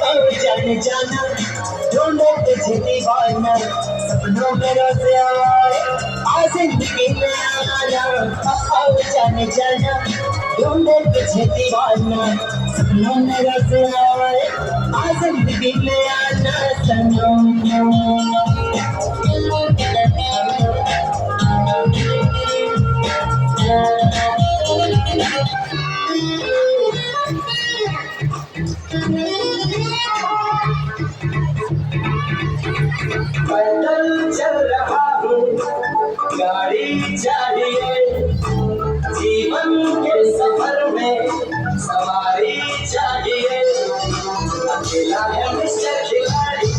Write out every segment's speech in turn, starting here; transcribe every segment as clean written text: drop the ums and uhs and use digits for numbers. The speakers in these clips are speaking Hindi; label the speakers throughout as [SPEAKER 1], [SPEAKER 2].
[SPEAKER 1] जाने जाना ढूंढे तुझे दीवाना सपनों में रोज आए आ जिंदगी में आना जाने जाना ढूंढे तुझे दीवाना सपनों में रोज आए आ जिंदगी में आना सनम पैदल चल रहा हूँ गाड़ी चाहिए जीवन के सफर में सवारी चाहिए अकेला है मिस्टर खिलाड़ी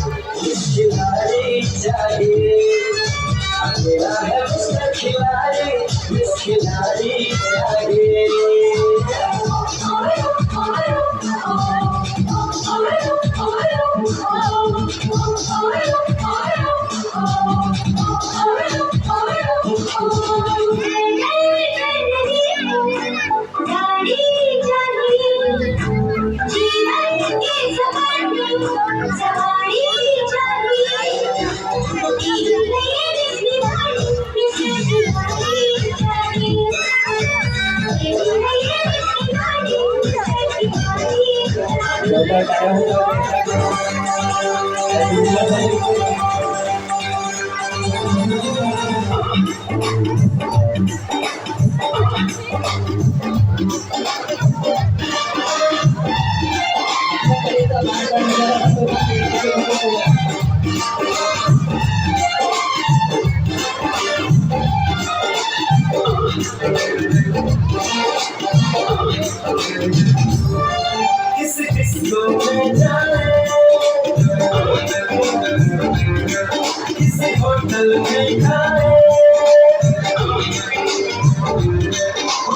[SPEAKER 1] खिलाड़ी चाहिए अकेला है मिस्टर खिलाड़ी मिस खिलाड़ी चाहिए किस किसको में जाए किस होटल में खाए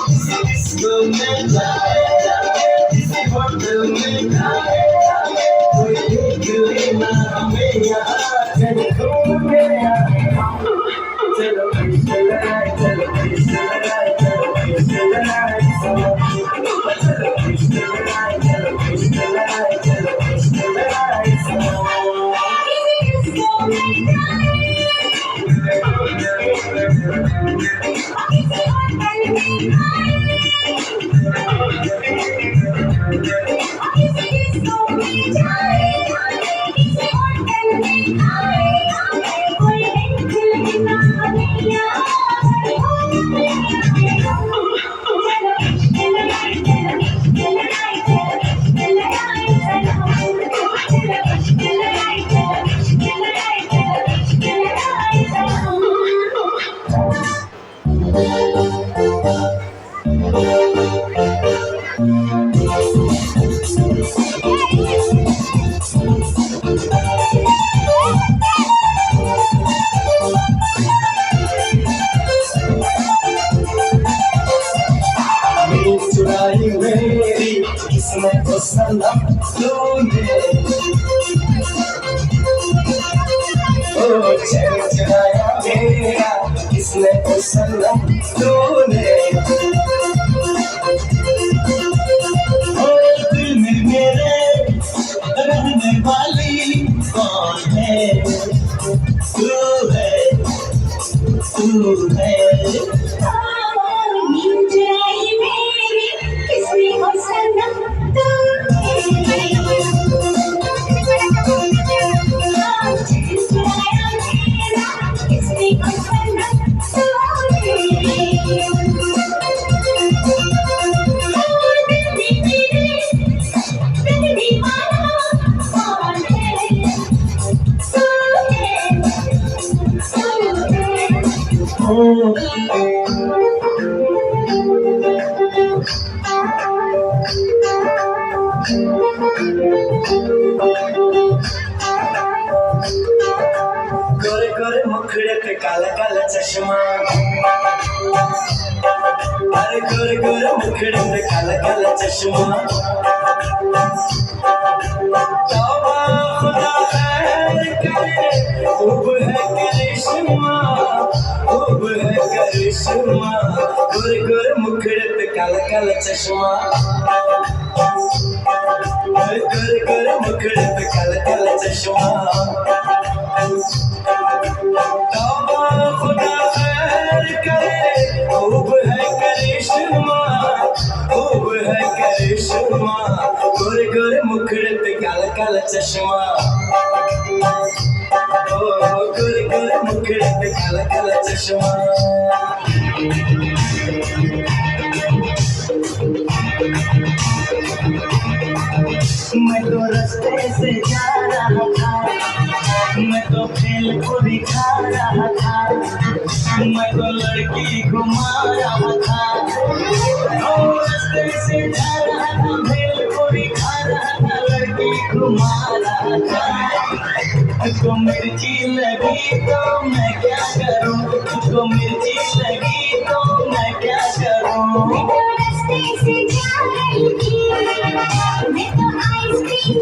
[SPEAKER 1] किस किसको में जाए किस होटल में खाए कोई देख लेना हमें यहाँ घूम गया चलो कृष्ण लगाए चलो कृष्ण लगाए चलो कृष्ण लगाए चलो कृष्ण लगाए चलो कृष्ण लगाए चलो कृष्ण लगाए चुराई मेरी किसने तो सनम तूने ओ चैन चुराया मेरा किसने तो सनम तूने ओ दिल में मेरे रहने वाली कौन है तू है तू है गोरे गोरे मुखड़े पे काला काला चश्मा अरे गोरे गोरे मुखड़े पे काला काला चश्मा तौबा खुदा खैर करे खूब है करिश्मा खूब है करिश्मा गोरे गोरे मुखड़े पे काला काला चश्मा गोरे गोरे मुखड़े पे काला काला चश्मा। तौबा खुदा खैर करे, खूब है करिश्मा, खूब है करिश्मा, गोरे गोरे मुखड़े पे काला काला चश्मा। ओ गोरे गोरे मुखड़े पे काला काला चश्मा। मैं तो रास्ते से जा रहा था, मैं तो खेल को दिखा रहा था, मैं तो लड़की घुमा रहा था। ओ रास्ते से जा रहा था, खेल को दिखा रहा था, लड़की घुमा रहा था। तुझको मिर्ची लगी तो मैं क्या करूं, तुझको मिर्ची लगी तो मैं क्या करूं।
[SPEAKER 2] मैं तो रास्ते से जा रही थी, मैं तो आइसक्रीम